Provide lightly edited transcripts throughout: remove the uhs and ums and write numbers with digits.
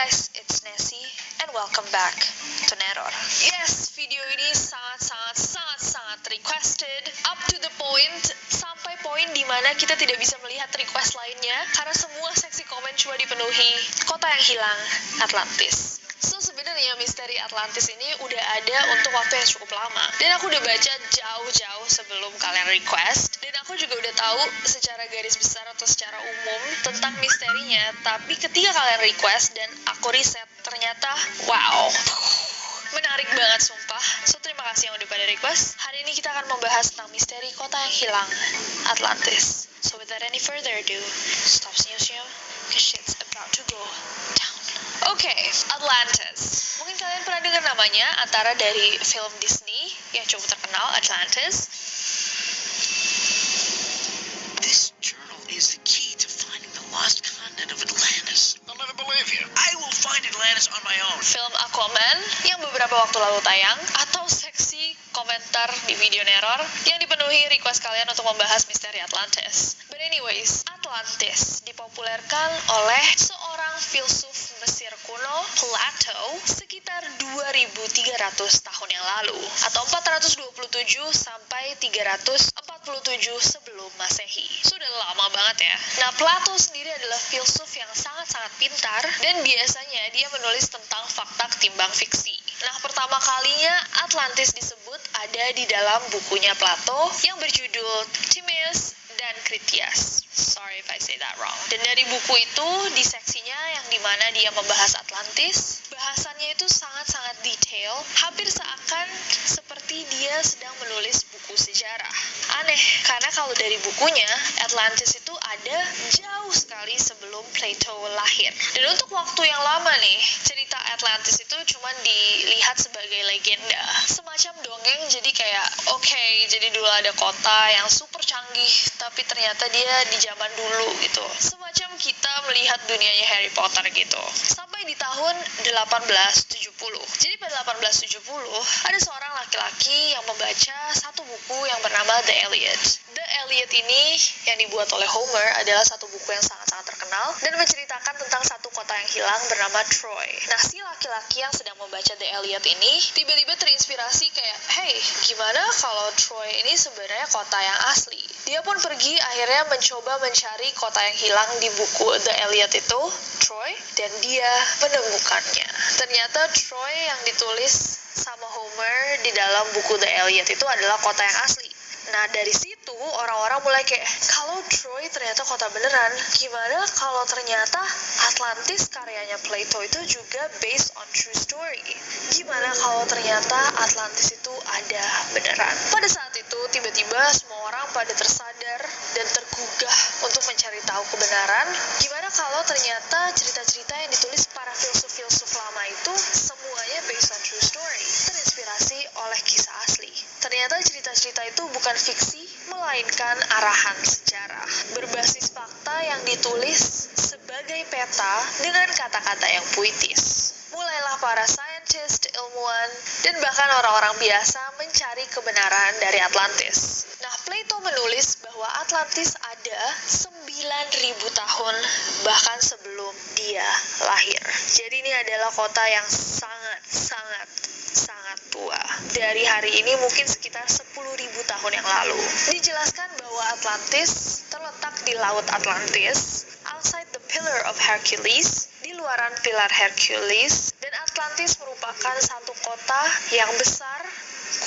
guys, it's Nessie and welcome back to Neror. Yes, video ini sangat requested, up to the point, sampai poin dimana kita tidak bisa melihat request lainnya karena semua seksi komen cuma dipenuhi kota yang hilang, Atlantis. So sebenarnya misteri Atlantis ini udah ada untuk waktu yang cukup lama dan aku udah baca jauh-jauh sebelum kalian request, dan aku juga udah tahu secara garis besar atau secara umum tentang misterinya. Tapi ketika kalian request dan aku riset, ternyata wow, menarik banget sumpah. So terima kasih yang udah pada request. Hari ini kita akan membahas tentang misteri kota yang hilang, Atlantis. So without any further ado, stop senyum-senyum, cause shit's about to go down. Oke, Atlantis. Mungkin kalian pernah dengar namanya antara dari film Disney yang cukup terkenal, Atlantis. This journal is the key to finding the lost continent of Atlantis. I'll never believe you. I will find Atlantis on my own. Film Aquaman yang beberapa waktu lalu tayang, atau seksi komentar di video Neror yang dipenuhi request kalian untuk membahas misteri Atlantis. But anyways, Atlantis dipopulerkan oleh seorang filsuf Mesir kuno, Plato, sekitar 2300 tahun yang lalu, atau 427 sampai 347 sebelum Masehi. Sudah lama banget ya. Nah, Plato sendiri adalah filsuf yang sangat-sangat pintar dan biasanya dia menulis tentang fakta ketimbang fiksi. Nah, pertama kalinya Atlantis disebut ada di dalam bukunya Plato yang berjudul Timaeus dan Critias. Sorry if I say that wrong. Dan dari buku itu, di seksinya yang dimana dia membahas Atlantis, bahasannya itu sangat-sangat detail, hampir seakan seperti dia sedang menulis buku sejarah. Aneh, karena kalau dari bukunya, Atlantis itu ada jauh sekali sebelum Plato lahir. Dan untuk waktu yang lama nih, cerita Atlantis itu cuma dilihat sebagai legenda. Semacam dongeng, jadi kayak, oke, jadi dulu ada kota yang super canggih, tapi ternyata dia di zaman dulu gitu. Semacam kita melihat dunianya Harry Potter gitu. Sampai di tahun 1870. Jadi pada 1870, ada seorang laki-laki yang membaca satu buku yang bernama The Iliad. The Iliad ini yang dibuat oleh Homer adalah satu buku yang sangat-sangat terkenal dan menceritakan tentang satu kota yang hilang bernama Troy. Nah, si laki-laki yang sedang membaca The Iliad ini tiba-tiba terinspirasi kayak, hey, gimana kalau Troy ini sebenarnya kota yang asli? Dia pun pergi akhirnya mencoba mencari kota yang hilang di buku The Iliad itu, Troy, dan dia menemukannya. Ternyata Troy yang ditulis sama Homer di dalam buku The Iliad itu adalah kota yang asli. Nah, dari situ orang-orang mulai kayak, kalau Troy ternyata kota beneran, gimana kalau ternyata Atlantis karyanya Plato itu juga based on true story? Gimana kalau ternyata Atlantis itu ada beneran? Pada saat itu, tiba-tiba semua orang pada tersadar dan tergugah untuk mencari tahu kebenaran. Gimana kalau ternyata cerita-cerita yang ditulis para filsuf-filsuf lama itu semuanya based on true story, terinspirasi oleh kisah asli. Ternyata cerita-cerita itu bukan fiksi, melainkan arahan sejarah, berbasis fakta yang ditulis sebagai peta dengan kata-kata yang puitis. Mulailah para scientist, ilmuwan, dan bahkan orang-orang biasa mencari kebenaran dari Atlantis. Nah, Plato menulis bahwa Atlantis ada 9.000 tahun bahkan sebelum dia lahir. Jadi ini adalah kota yang sangat tua. Dari hari ini mungkin sekitar 10.000 tahun yang lalu. Dijelaskan bahwa Atlantis terletak di Laut Atlantis, outside the Pillar of Hercules, di luaran pilar Hercules, dan Atlantis merupakan satu kota yang besar,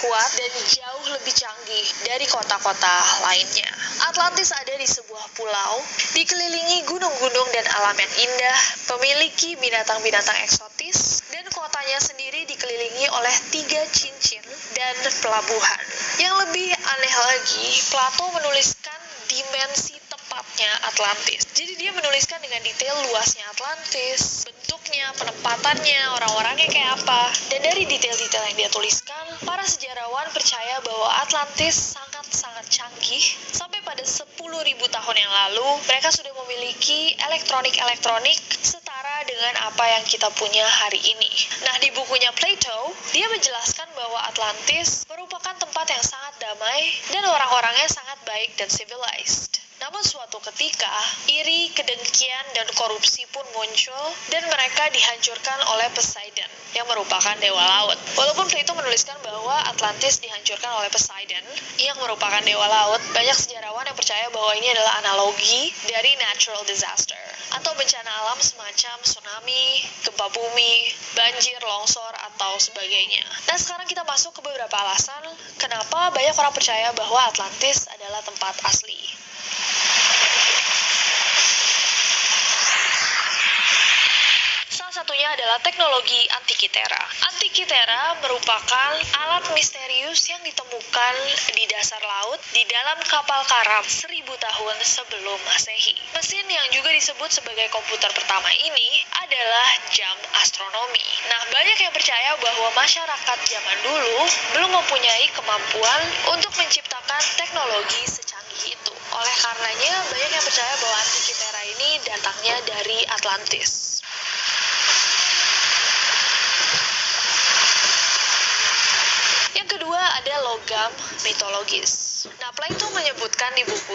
kuat, dan jauh lebih canggih dari kota-kota lainnya. Atlantis ada di sebuah pulau, dikelilingi gunung-gunung dan alam yang indah, memiliki binatang-binatang eksotis, dan kotanya sendiri dikelilingi oleh 3 cincin dan pelabuhan. Yang lebih aneh lagi, Plato menuliskan dimensi tepatnya Atlantis. Jadi dia menuliskan dengan detail luasnya Atlantis, bentuknya, penempatannya, orang-orangnya kayak apa. Dan dari detail-detail yang dia tuliskan, para sejarawan percaya bahwa Atlantis sangat canggih. Sampai pada 10.000 tahun yang lalu, mereka sudah memiliki elektronik setara dengan apa yang kita punya hari ini. Nah, di bukunya Plato, dia menjelaskan bahwa Atlantis merupakan tempat yang sangat damai dan orang-orangnya sangat baik dan civilized. Namun suatu ketika, iri, kedengkian, dan korupsi pun muncul, dan mereka dihancurkan oleh Poseidon, yang merupakan dewa laut. Walaupun Plato menuliskan bahwa Atlantis dihancurkan oleh Poseidon, yang merupakan dewa laut, banyak sejarawan yang percaya bahwa ini adalah analogi dari natural disaster, atau bencana alam semacam tsunami, gempa bumi, banjir, longsor, atau sebagainya. Nah, sekarang kita masuk ke beberapa alasan kenapa banyak orang percaya bahwa Atlantis adalah tempat asli. Salah satunya adalah teknologi Antikythera. Antikythera merupakan alat misterius yang ditemukan di dasar laut di dalam kapal karam 1000 tahun sebelum Masehi. Mesin yang juga disebut sebagai komputer pertama ini adalah jam astronomi. Nah, banyak yang percaya bahwa masyarakat zaman dulu belum mempunyai kemampuan untuk menciptakan teknologi secanggih itu. Oleh karenanya, banyak yang percaya bahwa Antikythera ini datangnya dari Atlantis. Yang kedua ada logam mitologis. Nah, Plato menyebutkan di buku